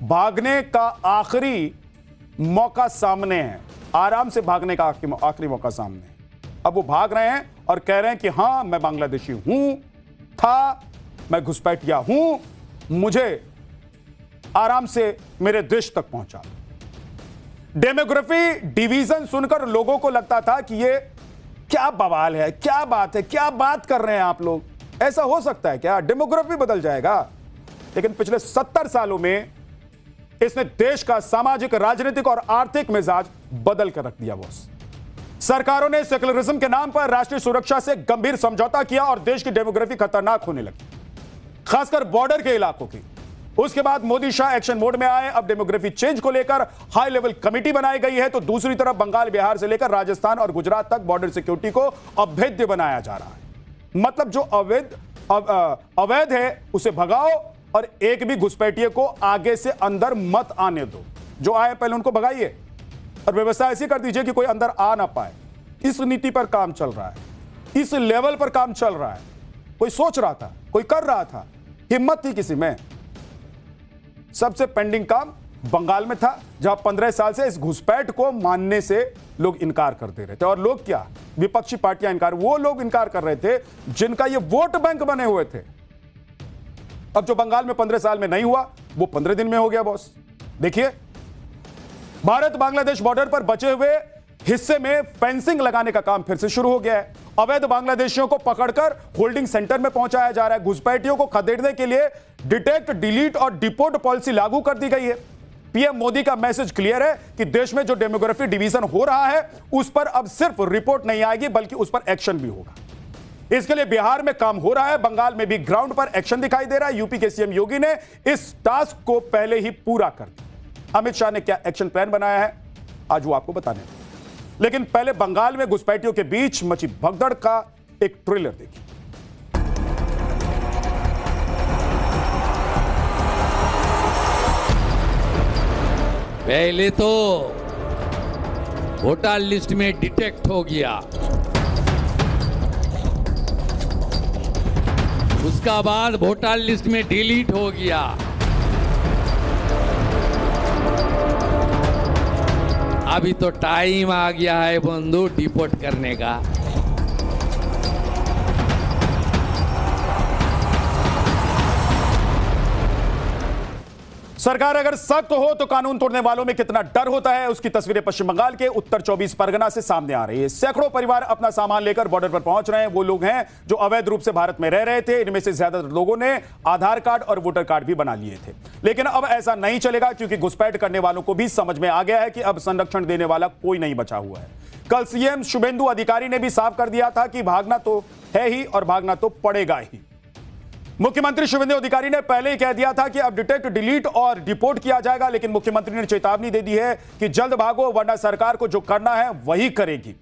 भागने का आखिरी मौका सामने है, आराम से भागने का आखिरी मौका सामने है। अब वो भाग रहे हैं और कह रहे हैं कि हां मैं बांग्लादेशी हूं, था, मैं घुसपैठिया हूं, मुझे आराम से मेरे देश तक पहुंचा। डेमोग्राफी डिवीजन सुनकर लोगों को लगता था कि ये क्या बवाल है, क्या बात है, क्या बात कर रहे हैं आप लोग, ऐसा हो सकता है क्या, डेमोग्राफी बदल जाएगा। लेकिन पिछले 70 सालों में इसने देश का सामाजिक, राजनीतिक और आर्थिक मिजाज बदल कर रख दिया। बॉस, सरकारों ने सेकुलरिज्म के नाम पर राष्ट्रीय सुरक्षा से गंभीर समझौता किया और देश की डेमोग्राफी खतरनाक होने लगी, खासकर बॉर्डर के इलाकों की। उसके बाद मोदी शाह एक्शन मोड में आए। अब डेमोग्राफी चेंज को लेकर हाई लेवल कमेटी बनाई गई है, तो दूसरी तरफ बंगाल, बिहार से लेकर राजस्थान और गुजरात तक बॉर्डर सिक्योरिटी को अभेद्य बनाया जा रहा है। मतलब जो अवैध है उसे भगाओ और एक भी घुसपैठिए को आगे से अंदर मत आने दो। जो आए पहले उनको भगाइए और व्यवस्था ऐसी कर दीजिए कि कोई अंदर आ ना पाए। इस नीति पर काम चल रहा है, इस लेवल पर काम चल रहा है। कोई सोच रहा था, कोई कर रहा था, हिम्मत थी किसी में। सबसे पेंडिंग काम बंगाल में था, जहां 15 साल से इस घुसपैठ को मानने से लोग इनकार करते रहे थे। और लोग क्या, विपक्षी पार्टियां इनकार, वो लोग इनकार कर रहे थे जिनका ये वोट बैंक बने हुए थे। अब जो बंगाल में 15 साल में नहीं हुआ, वो 15 दिन में हो गया। बॉस देखिए, भारत बांग्लादेश बॉर्डर पर बचे हुए हिस्से में फेंसिंग लगाने का काम फिर से शुरू हो गया है। अवैध बांग्लादेशियों को पकड़कर होल्डिंग सेंटर में पहुंचाया जा रहा है। घुसपैठियों को खदेड़ने के लिए डिटेक्ट, डिलीट और डिपोर्ट पॉलिसी लागू कर दी गई है। पीएम मोदी का मैसेज क्लियर है कि देश में जो डेमोग्राफी डिवीजन हो रहा है उस पर अब सिर्फ रिपोर्ट नहीं आएगी, बल्कि उस पर एक्शन भी होगा। इसके लिए बिहार में काम हो रहा है, बंगाल में भी ग्राउंड पर एक्शन दिखाई दे रहा है। यूपी के सीएम योगी ने इस टास्क को पहले ही पूरा कर दिया। अमित शाह ने क्या एक्शन प्लान बनाया है, आज वो आपको बताने हैं। लेकिन पहले बंगाल में घुसपैठियों के बीच मची भगदड़ का एक ट्रेलर देखिए। पहले तो वोटर लिस्ट में डिटेक्ट हो गया, उसका बाद वोटर लिस्ट में डिलीट हो गया, अभी तो टाइम आ गया है बंधु डिपोर्ट करने का। सरकार अगर सख्त हो तो कानून तोड़ने वालों में कितना डर होता है, उसकी तस्वीरें पश्चिम बंगाल के उत्तर 24 परगना से सामने आ रही है। सैकड़ों परिवार अपना सामान लेकर बॉर्डर पर पहुंच रहे हैं। वो लोग हैं जो अवैध रूप से भारत में रह रहे थे। इनमें से ज्यादातर लोगों ने आधार कार्ड और वोटर कार्ड भी बना लिए थे। लेकिन अब ऐसा नहीं चलेगा, क्योंकि घुसपैठ करने वालों को भी समझ में आ गया है कि अब संरक्षण देने वाला कोई नहीं बचा हुआ है। कल सीएम शुभेंदु अधिकारी ने भी साफ कर दिया था कि भागना तो है ही और भागना तो पड़ेगा ही। मुख्यमंत्री शुभेंदु अधिकारी ने पहले ही कह दिया था कि अब डिटेक्ट, डिलीट और डिपोर्ट किया जाएगा, लेकिन मुख्यमंत्री ने चेतावनी दे दी है कि जल्द भागो, वरना सरकार को जो करना है वही करेगी।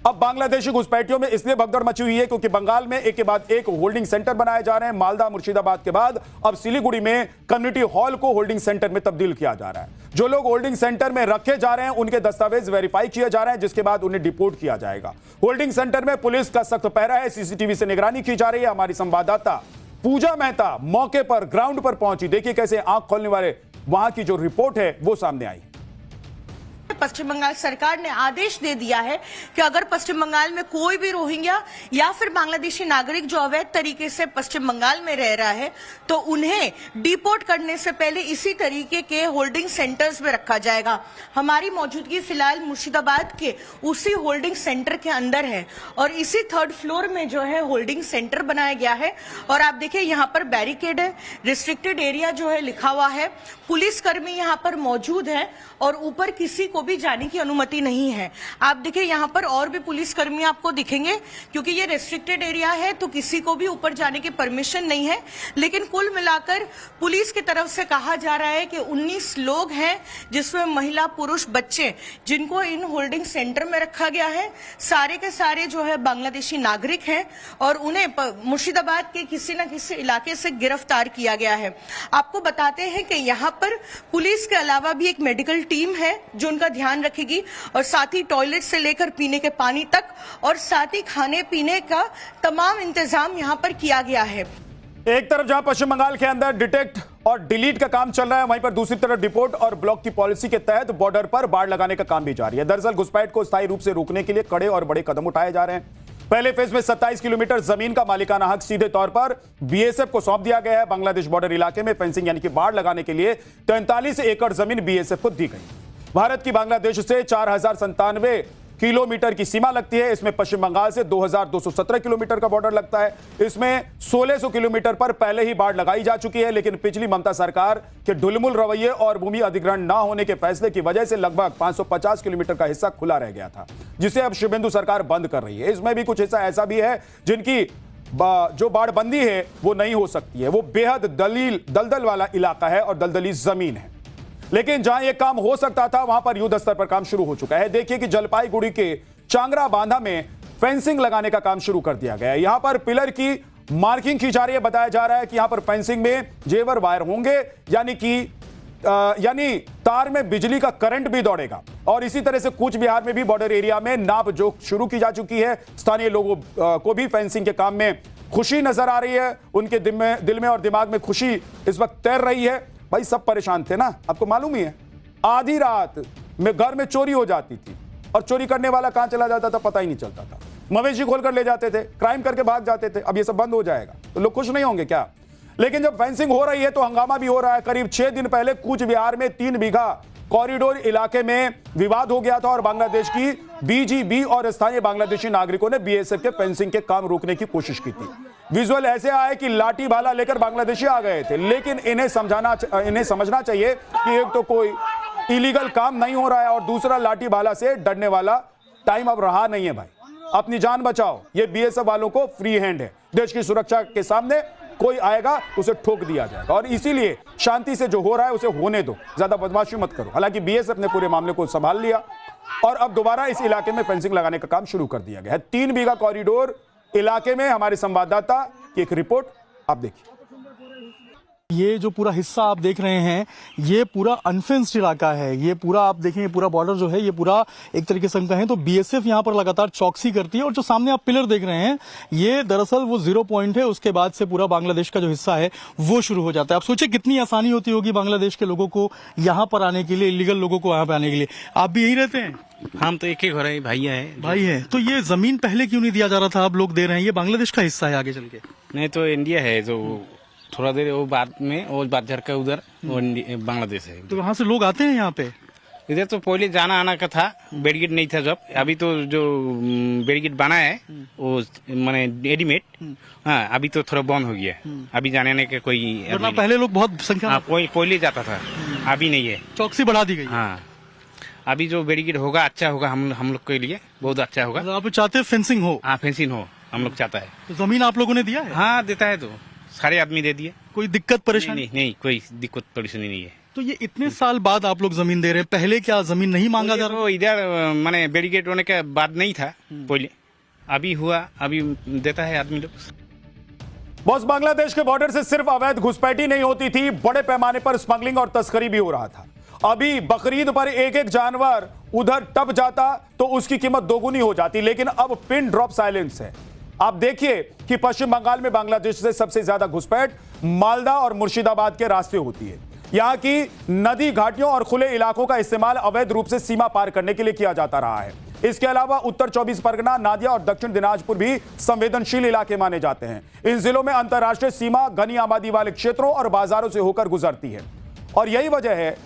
अब बांग्लादेशी घुसपैठियों में इसलिए भगदड़ मची हुई है क्योंकि बंगाल में एक के बाद एक होल्डिंग सेंटर बनाए जा रहे हैं। मालदा, मुर्शिदाबाद के बाद अब सिलीगुड़ी में कम्युनिटी हॉल को होल्डिंग सेंटर में तब्दील किया जा रहा है। जो लोग होल्डिंग सेंटर में रखे जा रहे हैं उनके दस्तावेज वेरीफाई किए जा रहे हैं, जिसके बाद उन्हें डिपोर्ट किया जाएगा। होल्डिंग सेंटर में पुलिस का सख्त पहरा है, सीसीटीवी से निगरानी की जा रही है। हमारी संवाददाता पूजा मेहता मौके पर, ग्राउंड पर पहुंची। देखिए कैसे आंख खोलने वाले वहां की जो रिपोर्ट है वो सामने आई। पश्चिम बंगाल सरकार ने आदेश दे दिया है कि अगर पश्चिम बंगाल में कोई भी रोहिंग्या या फिर बांग्लादेशी नागरिक जो अवैध तरीके से पश्चिम बंगाल में रह रहा है तो उन्हें डिपोर्ट करने से पहले इसी तरीके के होल्डिंग सेंटर्स में रखा जाएगा। हमारी मौजूदगी फिलहाल मुर्शिदाबाद के उसी होल्डिंग सेंटर के अंदर है और इसी 3rd फ्लोर में जो है होल्डिंग सेंटर बनाया गया है। और आप देखिए यहाँ पर बैरिकेड है, रिस्ट्रिक्टेड एरिया जो है लिखा हुआ है, पुलिसकर्मी यहाँ पर मौजूद है और ऊपर किसी को भी जाने की अनुमति नहीं है। आप देखिए यहाँ पर और भी पुलिसकर्मी आपको दिखेंगे, क्योंकि ये रेस्ट्रिक्टेड एरिया है तो किसी को भी ऊपर जाने की परमिशन नहीं है। लेकिन कुल मिलाकर पुलिस की तरफ से कहा जा रहा है कि 19 लोग हैं, जिसमें महिला, पुरुष, बच्चे, जिनको इन होल्डिंग सेंटर में रखा गया है। सारे के सारे जो है बांग्लादेशी नागरिक हैं और उन्हें मुर्शिदाबाद के किसी न किसी इलाके से गिरफ्तार किया गया है। आपको बताते हैं कि यहाँ पर पुलिस के अलावा भी एक मेडिकल टीम है जो उनका ध्यान रखेगी और साथ ही टॉयलेट से लेकर पीने के पानी तक और साथ ही खाने पीने का तमाम इंतजाम यहाँ पर किया गया है। एक तरफ जहां पश्चिम बंगाल के अंदर डिटेक्ट और डिलीट का काम चल रहा है, वहीं पर दूसरी तरफ डिपोर्ट और ब्लॉक की पॉलिसी के तहत बॉर्डर पर बाड़ लगाने का काम भी जारी है। दरअसल घुसपैठ को स्थायी रूप से रोकने के लिए कड़े और बड़े कदम उठाए जा रहे हैं। पहले फेज में 27 किलोमीटर जमीन का मालिकाना हक सीधे तौर पर बीएसएफ को सौंप दिया गया है। बांग्लादेश बॉर्डर इलाके में फेंसिंग यानी कि बाड़ लगाने के लिए 43 एकड़ जमीन बीएसएफ को दी गई। भारत की बांग्लादेश से 4097 किलोमीटर की सीमा लगती है। इसमें पश्चिम बंगाल से 2217 किलोमीटर का बॉर्डर लगता है। इसमें 1600 किलोमीटर पर पहले ही बाड़ लगाई जा चुकी है, लेकिन पिछली ममता सरकार के ढुलमुल रवैये और भूमि अधिग्रहण न होने के फैसले की वजह से लगभग 550 किलोमीटर का हिस्सा खुला रह गया था, जिसे अब शुभेंदु सरकार बंद कर रही है। इसमें भी कुछ हिस्सा ऐसा भी है जिनकी जो बाड़बंदी है वो नहीं हो सकती है। वो बेहद दलदल वाला इलाका है और दलदली जमीन है, लेकिन जहां यह काम हो सकता था वहां पर युद्ध स्तर पर काम शुरू हो चुका है। देखिए कि जलपाईगुड़ी के चांगरा बांधा में फेंसिंग लगाने का काम शुरू कर दिया गया है। यहां पर पिलर की मार्किंग की जा रही है। बताया जा रहा है कि यहां पर फेंसिंग में जेवर वायर होंगे, यानी तार में बिजली का करंट भी दौड़ेगा। और इसी तरह से कूच बिहार में भी बॉर्डर एरिया में नाप जोख शुरू की जा चुकी है। स्थानीय लोगों को भी फेंसिंग के काम में खुशी नजर आ रही है। उनके दिल में और दिमाग में खुशी इस वक्त तैर रही है। भाई सब परेशान थे ना, आपको मालूम ही है। आधी रात में घर में चोरी हो जाती थी और चोरी करने वाला कहां चला जाता था पता ही नहीं चलता था। मवेशी खोलकर ले जाते थे, क्राइम करके भाग जाते थे। अब ये सब बंद हो जाएगा तो लोग खुश नहीं होंगे क्या? लेकिन जब फेंसिंग हो रही है तो हंगामा भी हो रहा है। करीब 6 दिन पहले कूच बिहार में 3 बीघा कॉरिडोर इलाके में विवाद हो गया था और बांग्लादेश की बीजीबी और स्थानीय बांग्लादेशी नागरिकों ने बीएसएफ के फेंसिंग के काम रोकने की कोशिश की थी। विजुअल ऐसे आए कि लाठी भाला लेकर बांग्लादेशी आ गए थे, लेकिन इन्हें समझना चाहिए कि एक तो कोई इलीगल काम नहीं हो रहा है और दूसरा लाठी भाला से डरने वाला टाइम अब रहा नहीं है। भाई अपनी जान बचाओ, ये बीएसएफ वालों को फ्री हैंड है। देश की सुरक्षा के सामने कोई आएगा उसे ठोक दिया जाएगा और इसीलिए शांति से जो हो रहा है उसे होने दो, ज्यादा बदमाशी मत करो। हालांकि बीएसएफ ने पूरे मामले को संभाल लिया और अब दोबारा इस इलाके में फेंसिंग लगाने का काम शुरू कर दिया गया है। 3 बीघा कॉरिडोर इलाके में हमारे संवाददाता की एक रिपोर्ट आप देखिए। ये जो पूरा हिस्सा आप देख रहे हैं ये पूरा अनफेंस्ड इलाका है। ये पूरा आप देखें, ये पूरा बॉर्डर जो है ये पूरा एक तरीके से हम कहें तो बीएसएफ यहाँ पर लगातार चौकसी करती है। और जो सामने आप पिलर देख रहे हैं ये दरअसल वो 0 पॉइंट है, उसके बाद से पूरा बांग्लादेश का जो हिस्सा है वो शुरू हो जाता है। आप सोचिए कितनी आसानी होती होगी बांग्लादेश के लोगों को यहाँ पर आने के लिए, इलीगल लोगों को यहाँ पे आने के लिए। आप भी यही रहते हैं? हम तो एक ही घर है, भैया है। भाई है तो ये जमीन पहले क्यों नहीं दिया जा रहा था? आप लोग दे रहे हैं, ये बांग्लादेश का हिस्सा है आगे चल के। नहीं तो इंडिया है, जो थोड़ा देर वो बाद में वो बाजार का उधर वो बांग्लादेश है। तो वहाँ से लोग आते हैं यहाँ पे? इधर तो पहले जाना आना का था, बैरिकेड नहीं था जब। अभी तो जो बैरिकेड बना है वो माने रेडीमेड, हाँ अभी तो थोड़ा बंद हो गया। अभी जाने आने का कोई पहले लोग बहुत संख्या हाँ पहले जाता था, अभी नहीं है। चौकसी बढ़ा दी गई। हाँ अभी जो बैरिकेड होगा अच्छा होगा, हम लोग के लिए बहुत अच्छा होगा। आप चाहते हैं फेंसिंग हो? हाँ फेंसिंग हो, हम लोग चाहता है। तो जमीन आप लोगों ने दिया है? हाँ देता है, तो सारे आदमी दे दिए। कोई दिक्कत परेशानी? नहीं कोई दिक्कत परेशानी नहीं है। तो ये इतने साल बाद आप लोग जमीन दे रहे हैं, पहले क्या जमीन नहीं मांगा जा रहा? इधर माने बैरिकेड होने के बाद नहीं था पहले, अभी हुआ, अभी देता है आदमी लोग। बॉस, बांग्लादेश के बॉर्डर से सिर्फ अवैध घुसपैठी नहीं होती थी, बड़े पैमाने पर स्मगलिंग और तस्करी भी हो रहा था। अभी बकरीद पर एक जानवर उधर टप जाता तो उसकी कीमत दोगुनी हो जाती, लेकिन अब पिन ड्रॉप साइलेंस है। आप देखिए कि पश्चिम बंगाल में बांग्लादेश से सबसे ज्यादा घुसपैठ मालदा और मुर्शिदाबाद के रास्ते होती है। यहां की नदी घाटियों और खुले इलाकों का इस्तेमाल अवैध रूप से सीमा पार करने के लिए किया जाता रहा है। इसके अलावा उत्तर 24 परगना, नादिया और दक्षिण दिनाजपुर भी संवेदनशील इलाके माने जाते हैं। इन जिलों में अंतरराष्ट्रीय सीमा घनी आबादी वाले क्षेत्रों और बाजारों से होकर गुजरती है और यही वजह है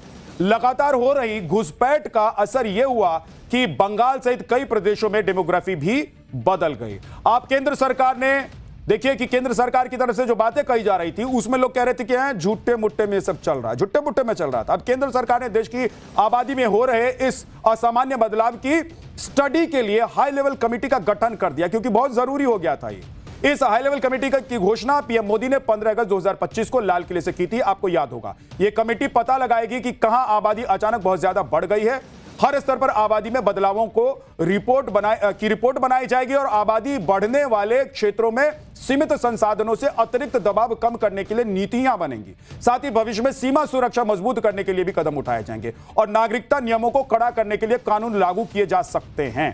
लगातार हो रही घुसपैठ का असर यह हुआ कि बंगाल सहित कई प्रदेशों में डेमोग्राफी भी बदल गई। आप केंद्र सरकार ने देखिए कि केंद्र सरकार की तरफ से जो बातें कही जा रही थी उसमें लोग कह रहे थे कि झूठे मुट्ठे में सब चल रहा है, झूठे मुट्ठे में चल रहा था। अब केंद्र सरकार ने देश की आबादी में हो रहे इस असामान्य बदलाव की स्टडी के लिए हाई लेवल कमेटी का गठन कर दिया, क्योंकि बहुत जरूरी हो गया था ये। इस हाई लेवल कमेटी की घोषणा पीएम मोदी ने 15 अगस्त 2025 को लाल किले से की थी, आपको याद होगा। यह कमेटी पता लगाएगी कि कहां आबादी अचानक बहुत ज्यादा बढ़ गई है। हर स्तर पर आबादी में बदलावों को रिपोर्ट बनाई जाएगी और आबादी बढ़ने वाले क्षेत्रों में सीमित संसाधनों से अतिरिक्त दबाव कम करने के लिए नीतियां बनेंगी। साथ ही भविष्य में सीमा सुरक्षा मजबूत करने के लिए भी कदम उठाए जाएंगे और नागरिकता नियमों को कड़ा करने के लिए कानून लागू किए जा सकते हैं।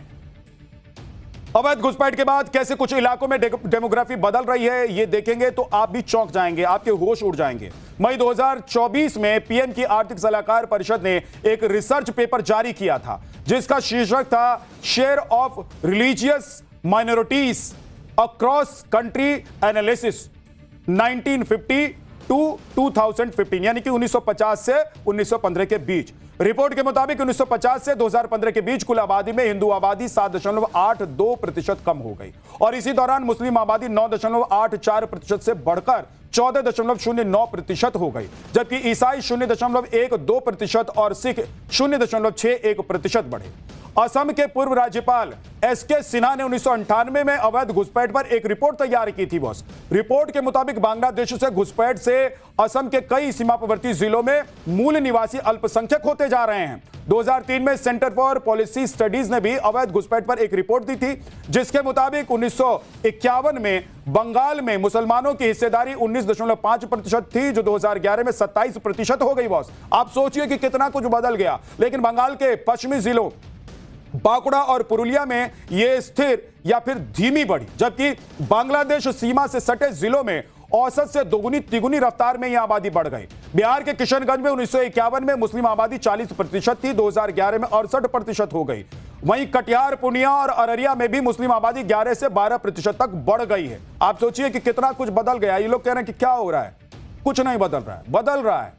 अवैध घुसपैठ के बाद कैसे कुछ इलाकों में डेमोग्राफी बदल रही है ये देखेंगे तो आप भी चौंक जाएंगे, आपके होश उड़ जाएंगे। मई 2024 में पीएम की आर्थिक सलाहकार परिषद ने एक रिसर्च पेपर जारी किया था जिसका शीर्षक था share of religious minorities across country analysis 1950 to 2015, यानी कि 1950 से 1915 के बीच। रिपोर्ट के मुताबिक 1950 से 2015 के बीच कुल आबादी में हिंदू आबादी 7.82% कम हो गई और इसी दौरान मुस्लिम आबादी 9.84% से बढ़कर 14.09% हो गई, जबकि ईसाई 0.12% और सिख 0.61% बढ़े। असम के पूर्व राज्यपाल एसके सिन्हा ने 1998 में अवैध घुसपैठ पर एक रिपोर्ट तैयार की थी बॉस। रिपोर्ट के मुताबिक बांग्लादेश से घुसपैठ से असम के कई सीमावर्ती जिलों में मूल निवासी अल्पसंख्यक होते जा रहे हैं। 2003 में सेंटर फॉर पॉलिसी स्टडीज ने भी अवैध घुसपैठ पर एक रिपोर्ट दी थी जिसके मुताबिक 1951 में बंगाल में मुसलमानों की हिस्सेदारी 19.5% थी जो 2011 में 27% हो गई बॉस। आप सोचिए कि कितना कुछ बदल गया। लेकिन बंगाल के पश्चिमी जिलों बांकुड़ा और पुरुलिया में यह स्थिर या फिर धीमी बढ़ी, जबकि बांग्लादेश सीमा से सटे जिलों में औसत से दोगुनी तिगुनी रफ्तार में यह आबादी बढ़ गई। बिहार के किशनगंज में 1951 में मुस्लिम आबादी 40% थी, 2011 में 68% हो गई। वहीं कटिहार, पूर्णिया और अररिया में भी मुस्लिम आबादी 11 से 12% तक बढ़ गई है। आप सोचिए कि कितना कुछ बदल गया। ये लोग कह रहे हैं कि क्या हो रहा है, कुछ नहीं बदल रहा है, बदल रहा है।